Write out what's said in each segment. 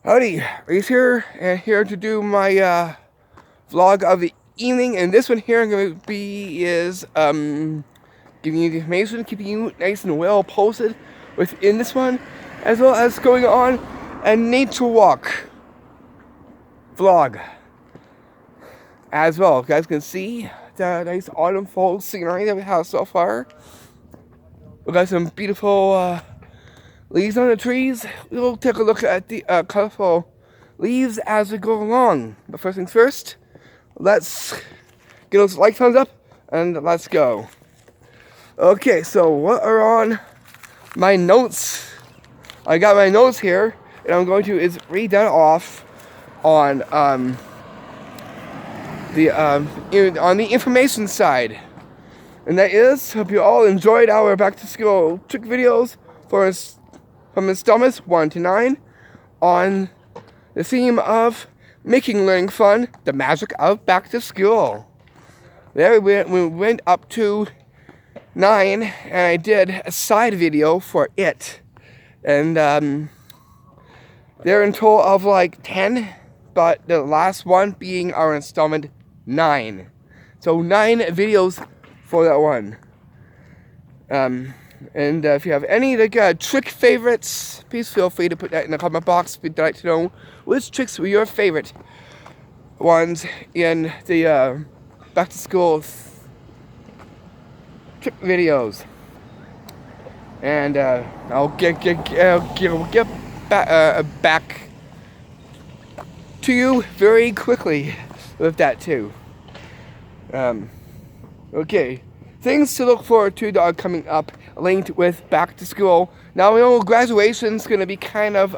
Howdy, Rhys here, and here to do my vlog of the evening. And this one here I'm going to be is giving you the information, keeping you nice and well posted within this one, as well as going on a nature walk vlog as well. You guys can see the nice autumn fall scenery that we have so far. We got some beautiful leaves on the trees. We'll take a look at the colorful leaves as we go along. But first things first, let's get those like thumbs up and let's go. Okay, so what are on my notes? I got my notes here, and I'm going to read that off on the information side. And that is, hope you all enjoyed our back to school trick videos from installments 1 to 9 on the theme of making learning fun, the magic of back to school. There we went up to 9, and I did a side video for it. And they're in total of like 10, but the last one being our installment 9. So 9 videos for that one. And if you have any trick favorites, please feel free to put that in the comment box if you'd like to know which tricks were your favorite ones in the back to school trick videos. And I'll get back to you very quickly with that too. Okay. Things to look forward to that are coming up linked with back to school. Now we know graduation's going to be kind of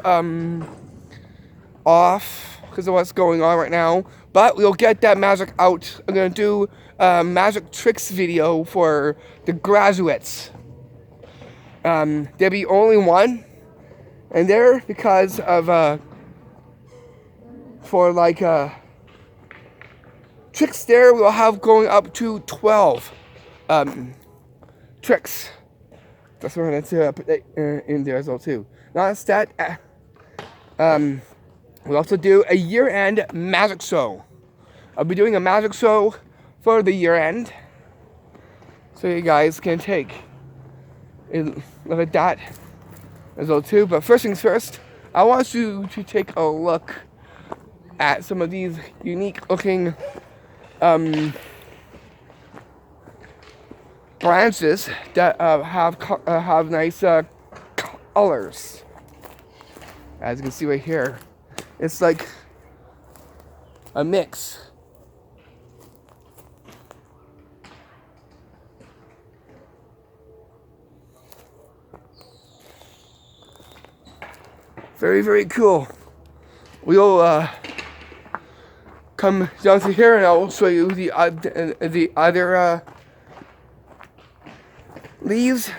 off because of what's going on right now, but we'll get that magic out. I'm going to do a magic tricks video for the graduates. There'll be only one, and there because of for like tricks there we'll have going up to 12 tricks. That's what I'm going to put that in there as well too. Not that, we'll also do a year-end magic show. I'll be doing a magic show for the year-end, so you guys can take a look at that as well too. But first things first, I want you to take a look at some of these unique-looking branches that have nice colors. As you can see right here, it's like a mix. Very, very cool. We'll come down to here and I'll show you the other leaves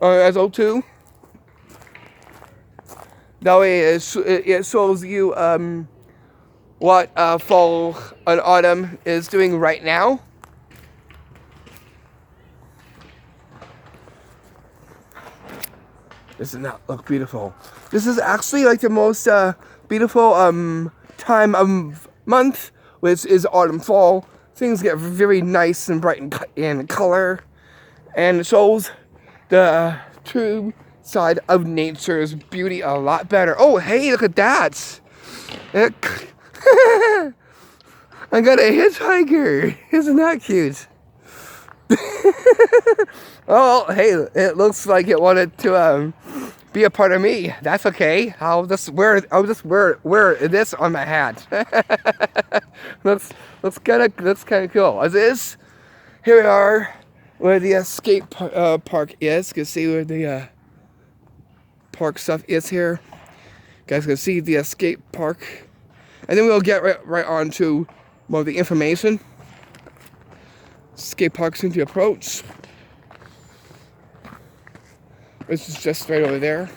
as well too. That way it shows you what fall and autumn is doing right now. Doesn't that look beautiful? This is actually like the most beautiful time of month, which is autumn fall. Things get very nice and bright in color, and it shows the true side of nature's beauty a lot better. Oh, hey, look at that! I got a hitchhiker. Isn't that cute? Oh, hey, it looks like it wanted to be a part of me. That's okay. I'll just wear this on my hat. That's kind of cool. As is, here we are where the skate park is. You can see where the park stuff is here. You guys can see the skate park, and then we'll get right on to more of the information. Skate park soon to approach. This is just right over there.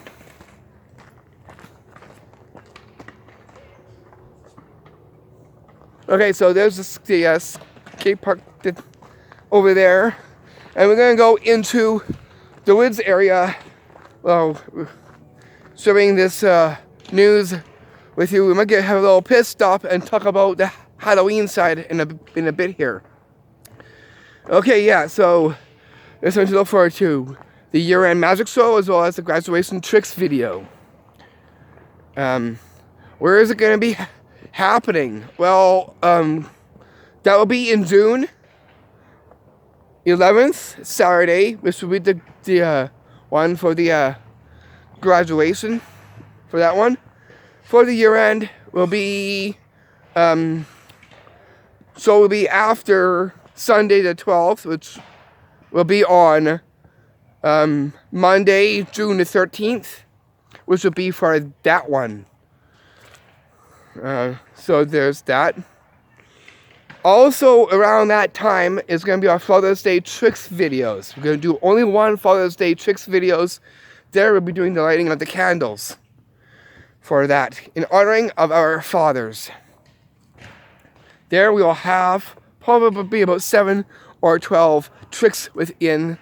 Okay, so there's the skate park over there, and we're gonna go into the woods area. Well, showing this news with you. We might have a little pit stop and talk about the Halloween side in a bit here. Okay, yeah, so there's something to look forward to. The year-end magic show as well as the graduation tricks video. Where is it going to be happening? Well, that will be in June 11th, Saturday, which will be the one for the graduation. For that one. For the year-end will be, so it will be after Sunday the 12th, which will be on Monday, June the 13th, which will be for that one. So there's that. Also, around that time is going to be our Father's Day tricks videos. We're going to do only one Father's Day tricks videos. There we'll be doing the lighting of the candles for that, in honoring of our fathers. There we will have probably about 7 or 12 tricks within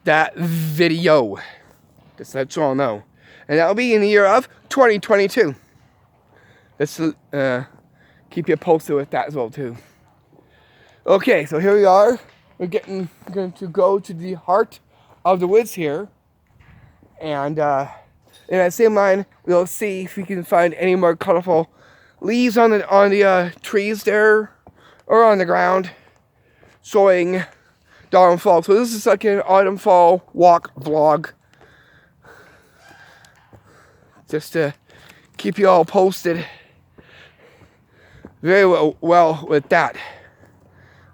that video. Just to let you all know. And that will be in the year of 2022. Let's keep you posted with that as well too. Okay, so here we are. We're going to go to the heart of the woods here. And in that same line, we'll see if we can find any more colorful leaves on the trees there, or on the ground, showing dawn and fall. So this is like an autumn fall walk vlog, just to keep you all posted very well with that.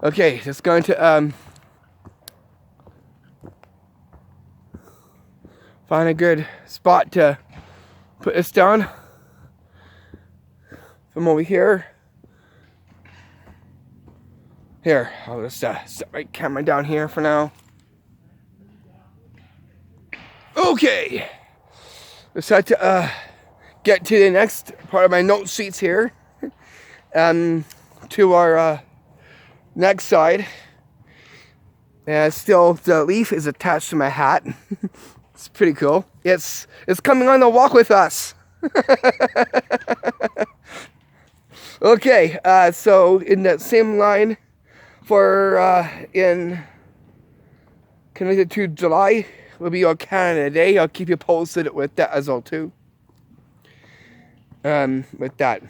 Okay, just going to find a good spot to put this down from over here. Here, I'll just set my camera down here for now. Okay, let's have to get to the next part of my note sheets here. To our next side. And still, the leaf is attached to my hat. It's pretty cool. It's coming on the walk with us. Okay, so in that same line for in connected to July will be our Canada Day. I'll keep you posted with that as well too. With that.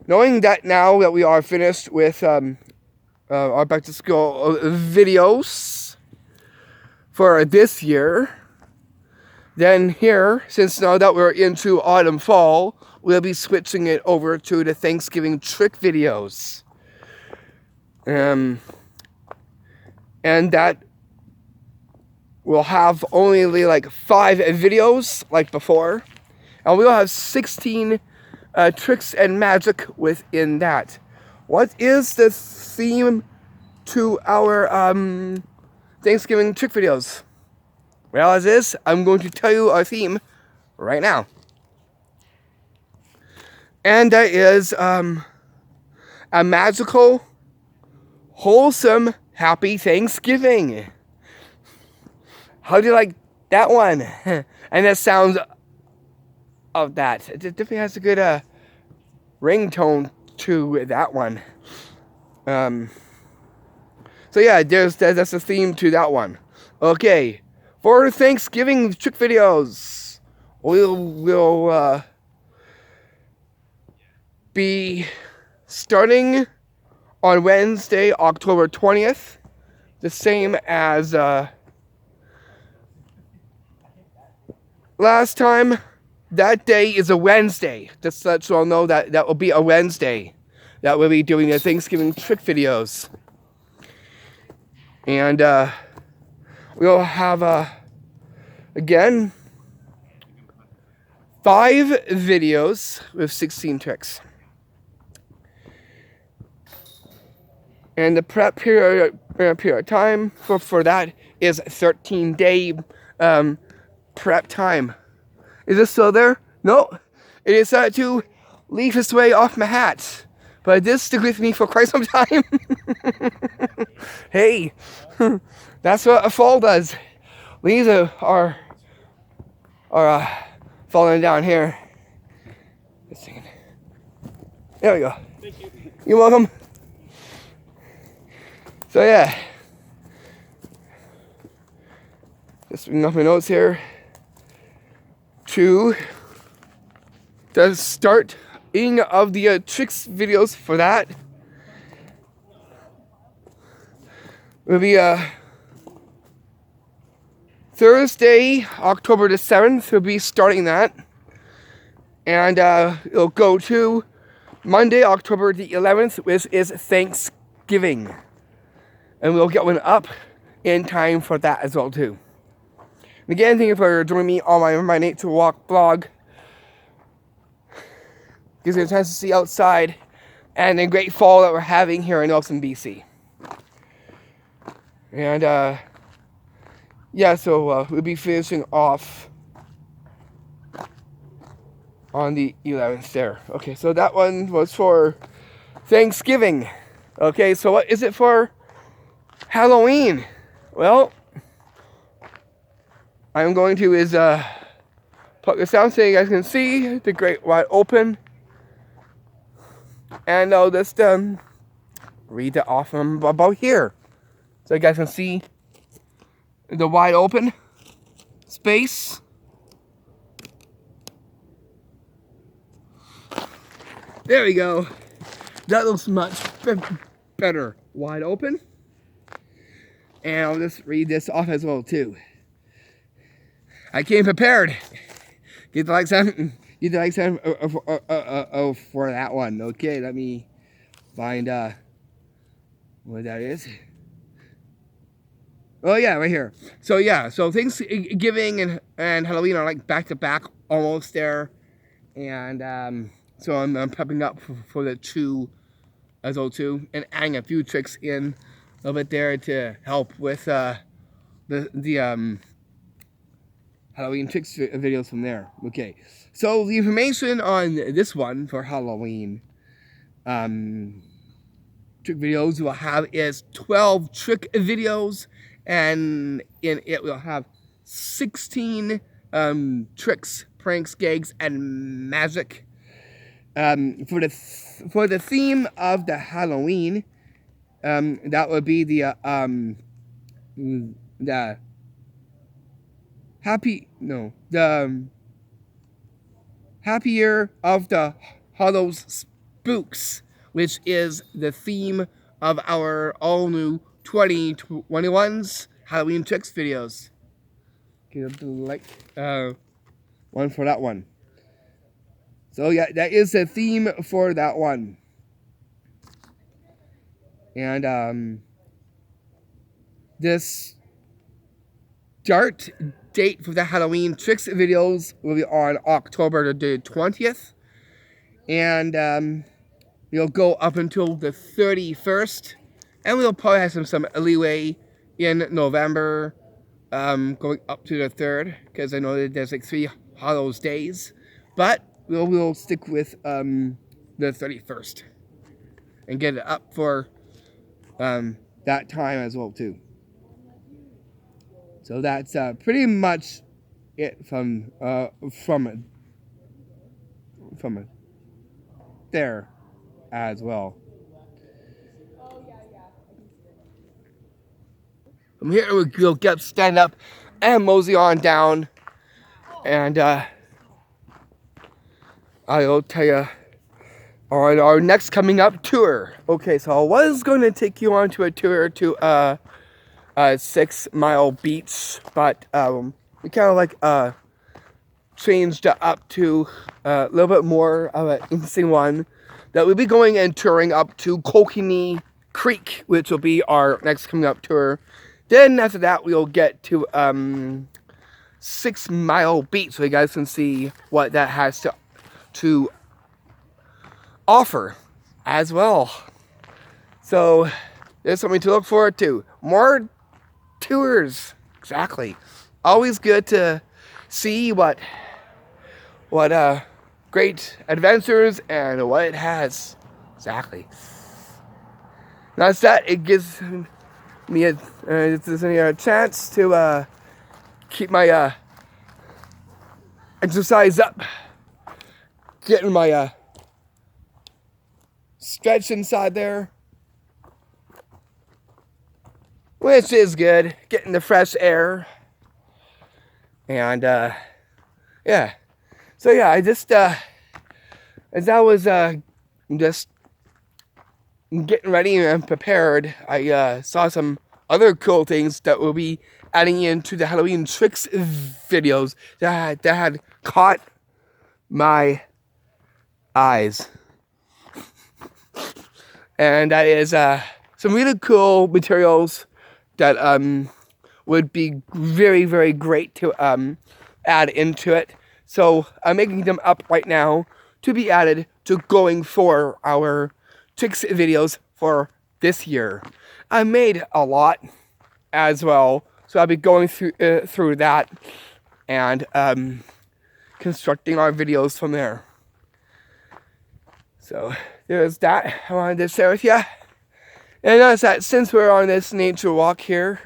Knowing that now that we are finished with our back to school videos for this year, then here, since now that we're into autumn fall, we'll be switching it over to the Thanksgiving trick videos. And that will have only like 5 videos like before, and we'll have 16 tricks and magic within that. What is the theme to our Thanksgiving trick videos? Well, as is, I'm going to tell you our theme right now. And that is a magical, wholesome, happy Thanksgiving. How do you like that one? And the sounds of that. It definitely has a good ringtone to that one. So yeah, that's the theme to that one. Okay, for Thanksgiving trick videos, we'll be starting on Wednesday, October 20th, the same as last time. That day is a Wednesday. Just to let you all know that will be a Wednesday that we'll be doing the Thanksgiving trick videos. And we'll have, again, 5 videos with 16 tricks. And the prep period of time for that is 13-day prep time. Is it still there? No. It decided to leave its way off my hat. But it did stick with me for quite some time. Hey, that's what a fall does. Leaves are falling down here. Just saying. There we go. Thank you. You're welcome. So yeah, just bringing up my notes here to the starting of the tricks videos for that. Will be Thursday, October the 7th. We'll be starting that, and it'll go to Monday, October the 11th, which is Thanksgiving. And we'll get one up in time for that as well, too. And again, thank you for joining me on my Nature Walk blog. Gives me a chance to see outside and the great fall that we're having here in Nelson, BC. And, yeah, so we'll be finishing off on the 11th there. Okay, so that one was for Thanksgiving. Okay, so what is it for Halloween? Well, I'm going to put this down so you guys can see the great wide open. And I'll just read it off from about here. So you guys can see the wide open space. There we go. That looks much better. Wide open. And I'll just read this off as well too. I came prepared. Get the likes on. Get the likes on for that one. Okay, let me find what that is. Oh yeah, right here. So yeah, so Thanksgiving and Halloween are like back to back almost there, and so I'm prepping up for the two as well too, and adding a few tricks in a little bit there to help with the Halloween tricks videos from there. Okay, so the information on this one for Halloween trick videos we'll have is 12 trick videos, and in it we'll have 16 tricks, pranks, gags, and magic. For the theme of the Halloween, that would be the happier of the Hallows Spooks, which is the theme of our all new 2021's Halloween tricks videos. Give the like one for that one. So yeah, that is the theme for that one. And this start date for the Halloween tricks videos will be on October the 20th. And we'll go up until the 31st. And we'll probably have some leeway in November, going up to the 3rd, because I know that there's like 3 Hallows days. But we'll stick with the 31st and get it up for that time as well too. So that's pretty much it from there as well. From here we'll stand up and mosey on down, and I'll tell you on our next coming up tour. Okay, so I was going to take you on to a tour to 6 Mile Beach, but we kind of like changed it up to a little bit more of an interesting one that we'll be going and touring up to Kokanee Creek, which will be our next coming up tour. Then after that we'll get to 6 Mile Beach, so you guys can see what that has to offer as well. So there's something to look forward to. More tours. Exactly. Always good to see what great adventures and what it has. Exactly. That's that. It gives me a chance to keep my exercise up getting my stretch inside there, which is good. Getting the fresh air, and yeah. So yeah, I just as I was just getting ready and prepared, I saw some other cool things that will be adding into the Halloween tricks videos that had caught my eyes. And that is some really cool materials that would be very, very great to add into it. So I'm making them up right now to be added to going for our tricks videos for this year. I made a lot as well, so I'll be going through that and constructing our videos from there. So there's that I wanted to share with you. And notice that since we're on this nature walk here,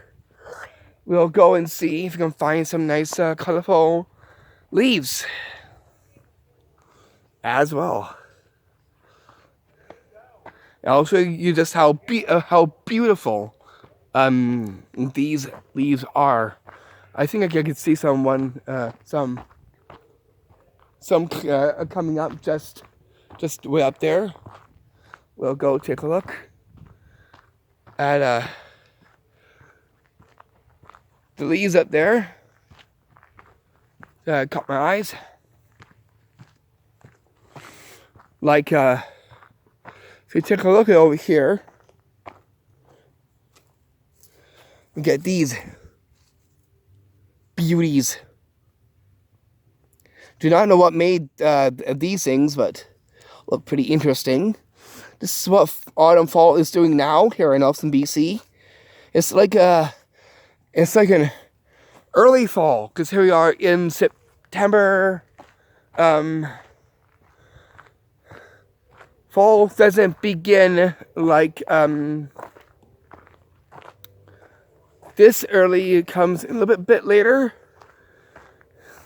we'll go and see if we can find some nice colorful leaves as well. And I'll show you just how beautiful these leaves are. I think I could see some coming up just way up there. We'll go take a look at the leaves up there. Caught my eyes. Like if you take a look at over here, we get these beauties. Do not know what made these things, but look pretty interesting. This is what autumn fall is doing now here in Elson, BC. It's like an early fall, because here we are in September. Fall doesn't begin like this early. It comes a little bit later.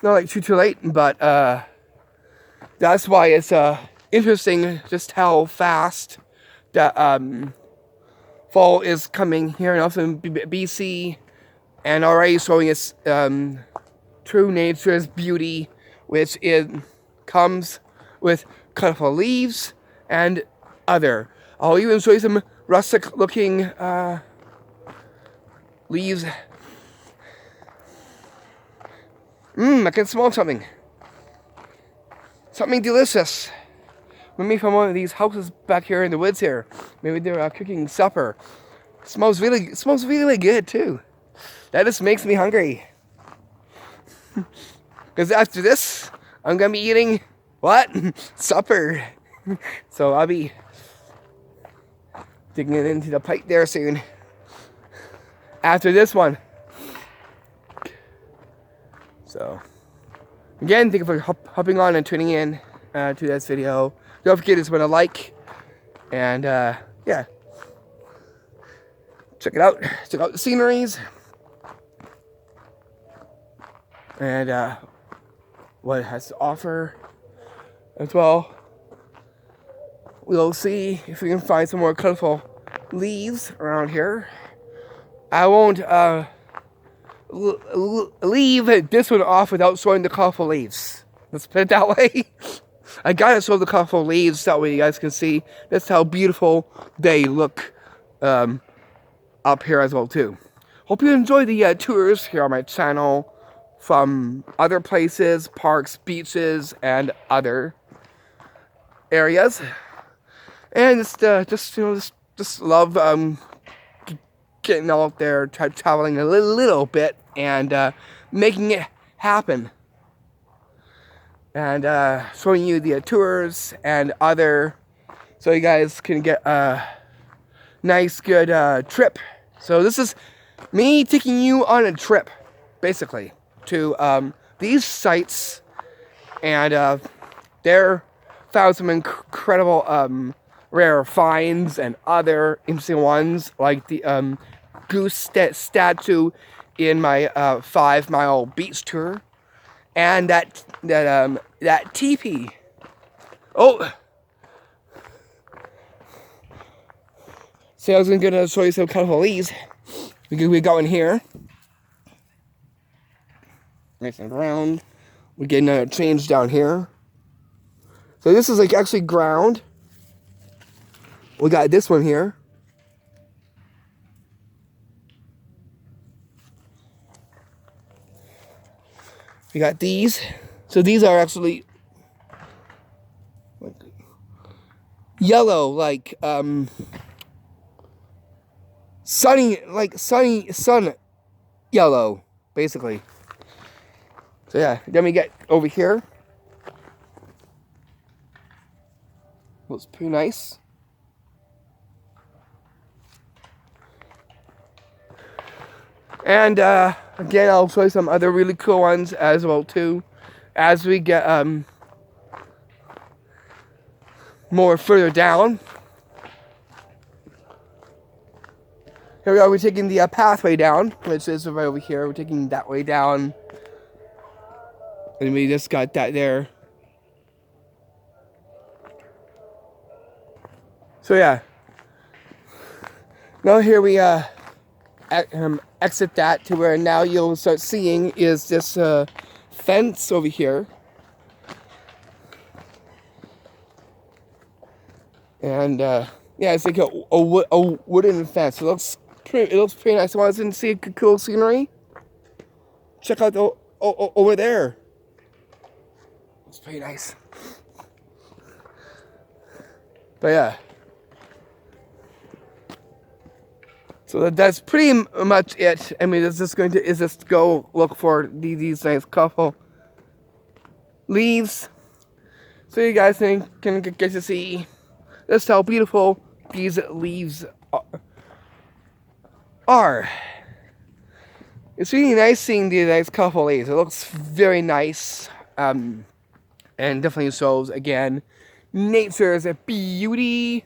Not like too late, but that's why it's interesting just how fast that fall is coming here in Elson, BC, and already showing its true nature's beauty, which comes with colorful leaves and other. I'll even show you some rustic looking leaves. I can smell something. Something delicious. Maybe from one of these houses back here in the woods here. Maybe they're cooking supper. Smells really good too. That just makes me hungry. Because after this, I'm gonna be eating what? Supper. So I'll be digging it into the pipe there soon. After this one. So, again, thank you for hopping on and tuning in to this video. Don't forget to put a like, and yeah, check it out. Check out the sceneries, and what it has to offer as well. We'll see if we can find some more colorful leaves around here. I won't leave this one off without showing the colorful leaves. Let's put it that way. I gotta show the colorful leaves that way you guys can see just how beautiful they look up here as well too. Hope you enjoy the tours here on my channel from other places, parks, beaches, and other areas. And just love getting out there, traveling a little bit, and making it happen. And showing you the tours and other, so you guys can get a nice, good trip. So this is me taking you on a trip, basically, to these sites, and there found some incredible rare finds and other interesting ones, like the goose statue in my 5-mile beach tour, and that teepee Oh! So I was gonna show you some colorful leaves. We got one here. Nice and round. We're getting a change down here. So this is like actually ground. We got this one here. We got these. So these are actually yellow, like sun yellow, basically. So yeah, then we get over here. Looks pretty nice. And again, I'll show you some other really cool ones as well too, as we get more further down. Here we are. We're taking the pathway down, which is right over here. We're taking that way down, and we just got that there. So yeah. Now here we exit that to where now you'll start seeing is this fence over here. And yeah, it's like a wooden fence. It looks pretty nice. Want to see cool scenery? Check out over there. It's pretty nice. But yeah. So that's pretty much it. I mean, it's just go look for these nice couple leaves, so you guys can get to see just how beautiful these leaves are. It's really nice seeing these nice couple leaves. It looks very nice, and definitely shows again nature's beauty.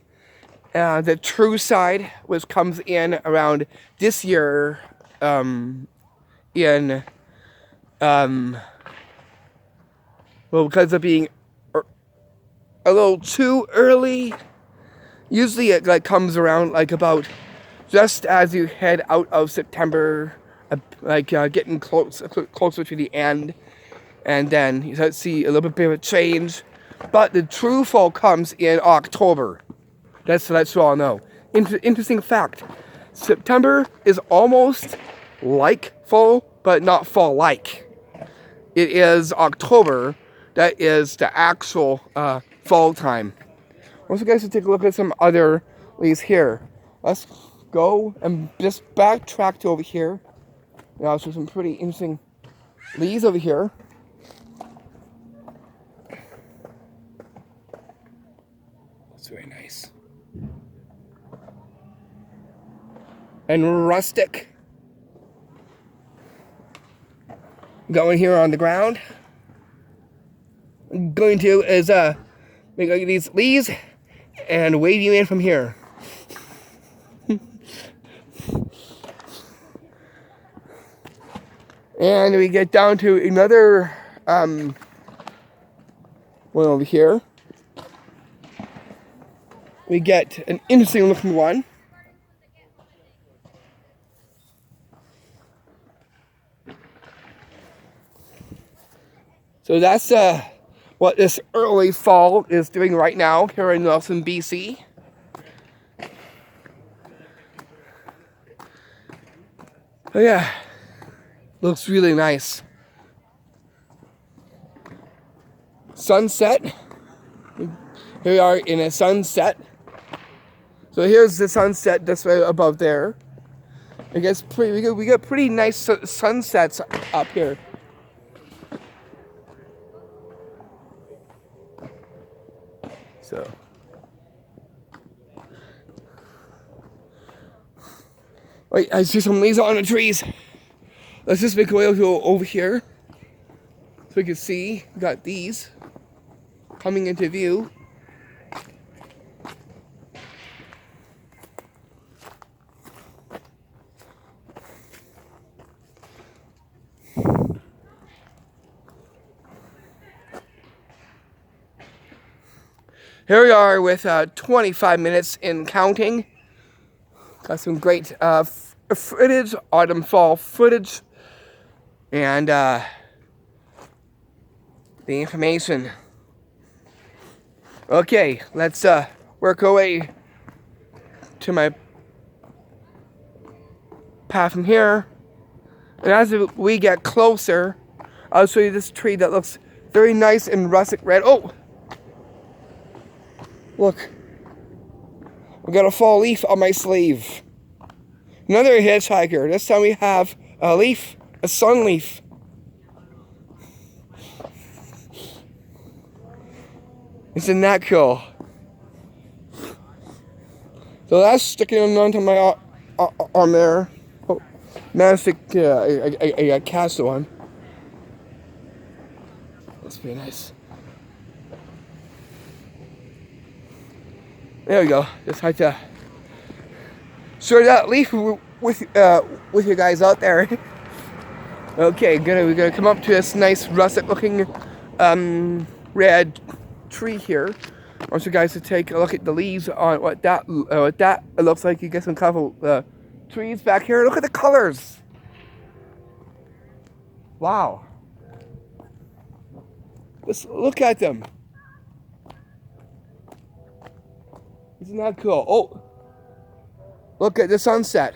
The true side, which comes in around this year, well, because of being a little too early. Usually it like comes around like about just as you head out of September, getting closer to the end, and then you start to see a little bit of a change. But the true fall comes in October. That's what I'll know. Interesting fact. September is almost like fall, but not fall-like. It is October that is the actual fall time. Also, guys, to take a look at some other leaves here. Let's go and just backtrack to over here. Now, so some pretty interesting leaves over here. That's very nice. And rustic. Going here on the ground. I'm going to is make these leaves and wave you in from here. And we get down to another one over here. We get an interesting looking one. So that's what this early fall is doing right now here in Nelson, BC. Oh yeah, looks really nice. Sunset. Here we are in a sunset. So here's the sunset just right above there. I guess we got pretty nice sunsets up here. So wait, I see some leaves on the trees. Let's just make our way over here so we can see. We got these coming into view. Here we are with 25 minutes in counting. Got some great footage, autumn fall footage, and the information. Okay, let's work our way to my path from here. And as we get closer, I'll show you this tree that looks very nice and russet red. Oh! Look. I got a fall leaf on my sleeve. Another hitchhiker. This time we have a leaf, a sun leaf. Isn't that cool? So that's sticking onto my arm there. Oh, managed to catch the one. That's pretty nice. There we go. Just had to share that leaf with you guys out there. Okay, we're gonna come up to this nice russet-looking red tree here. I want you guys to take a look at the leaves on what that looks like. You get some colorful trees back here. Look at the colors. Wow. Let's look at them. Isn't that cool? Oh, look at the sunset.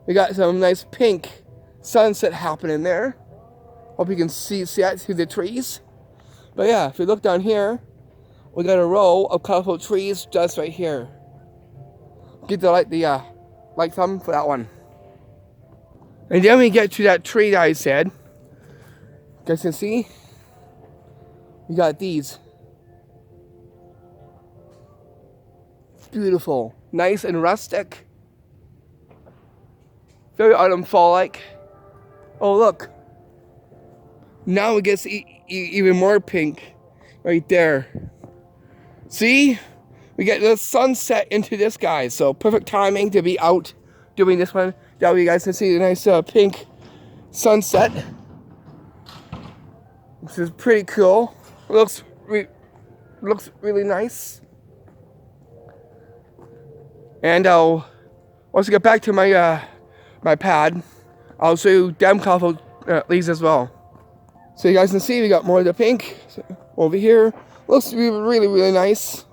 We got some nice pink sunset happening there. Hope you can see that through the trees. But yeah, if you look down here, we got a row of colorful trees just right here. Get the like thumb for that one. And then we get to that tree that I said. You guys can see? We got these. Beautiful, nice and rustic. Very autumn fall-like. Oh look. Now it gets even more pink right there. See? We get the sunset into this guy. So perfect timing to be out doing this one. That way you guys can see the nice pink sunset. This is pretty cool. Looks really nice. And once I get back to my my pad, I'll show you damn colorful leaves as well. So you guys can see we got more of the pink over here. Looks really nice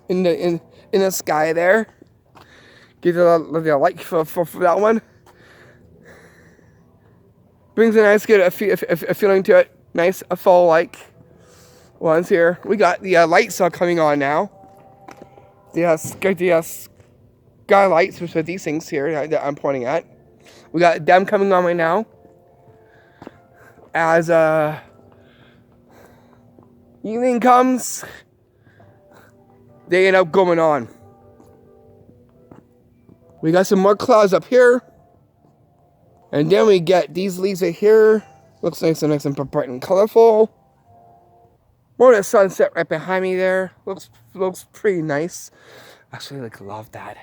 in the sky there. Give it a like for that one. Brings a nice good feeling to it. Nice fall-like ones here. We got the lights are coming on now. The sky lights, which are these things here that I'm pointing at. We got them coming on right now. As evening comes, they end up going on. We got some more clouds up here. And then we get these leaves right here. Looks nice and bright and colorful. More of the sunset right behind me there. Looks pretty nice. Actually, love that.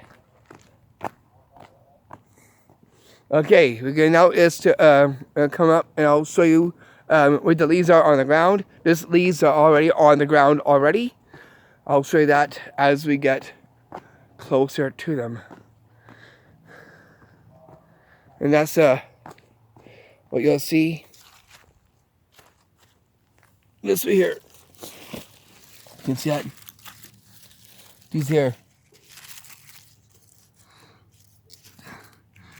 Okay, we're gonna now is to come up and I'll show you where the leaves are on the ground. These leaves are already on the ground already. I'll show you that as we get closer to them. And that's what you'll see. This right here. You can see that. These here.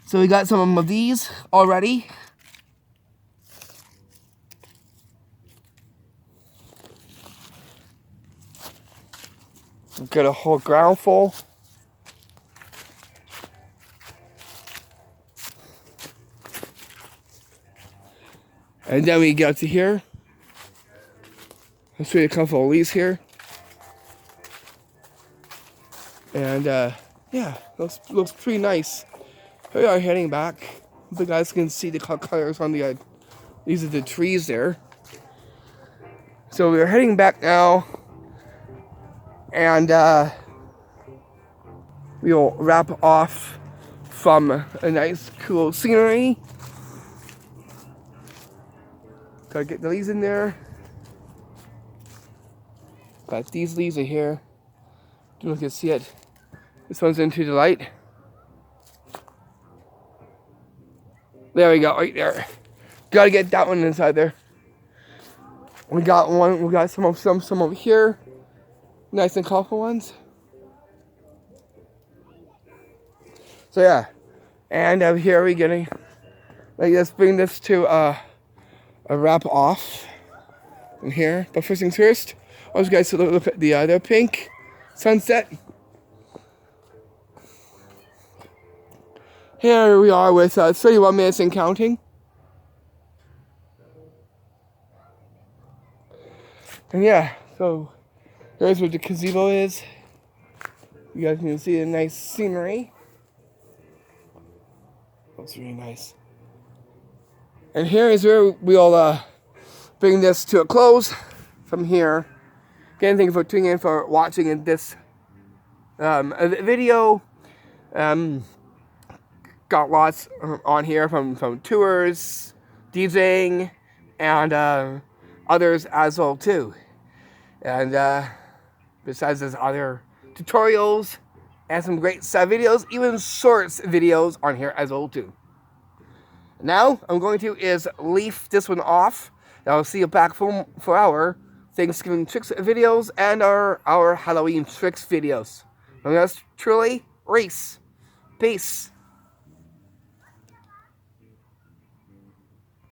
So we got some of these already. We've got a whole ground full. And then we get to here. I'll show you a couple of leaves here. And yeah, looks pretty nice. Here we are heading back. Hope you guys can see the colors on the these are the trees there. So we're heading back now, and we'll wrap off from a nice cool scenery. Gotta get the leaves in there. But these leaves are here. Don't know if you can see it. This one's into the light. There we go, right there. Gotta get that one inside there. We got one. We got some over here. Nice and colorful ones. So yeah, and over here we're getting. Let's bring this to a wrap off. In here, but first things first, I want you guys to look at the other pink sunset. Here we are with 31 minutes and counting. And yeah, so here's what the gazebo is. You guys can see the nice scenery. Looks really nice. And here is where we'll bring this to a close from here. Again, thank you for tuning in, for watching in this video. Got lots on here from tours, DJing, and others as well too. And besides, there's other tutorials and some great side videos, even shorts videos on here as well too. Now I'm going to leave this one off. I'll see you back for our Thanksgiving tricks videos and our Halloween tricks videos. And that's truly Rhys. Peace.